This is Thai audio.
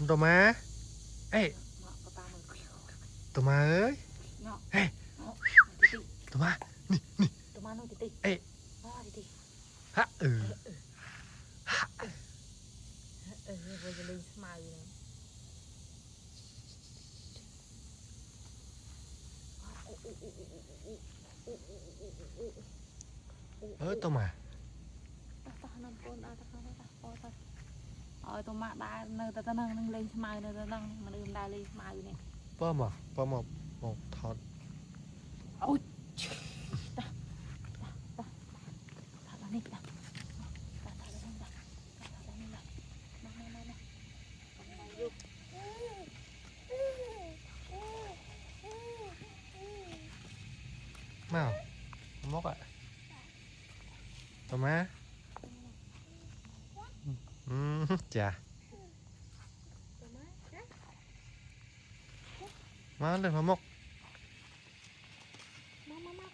ตัวมาเอ้ยตัวมาเอ้ยเฮ้ยตัวมานี่ตัวมาโน่ติติเอ้ยติฮะฮะวันจะเลยสมาอยู่นะตัวมาตาน้ำปนตาเขาตาตัวมาได้เนื้อตานั่งเลยสมาเนื้อนั่งมันลืมได้เลยสมาอยู่เนี่ยป้อมหมกทอดโอ้ยตานี่ตามาหมกอ่ะตัวมาจ้ะมาเลยมาหมกมา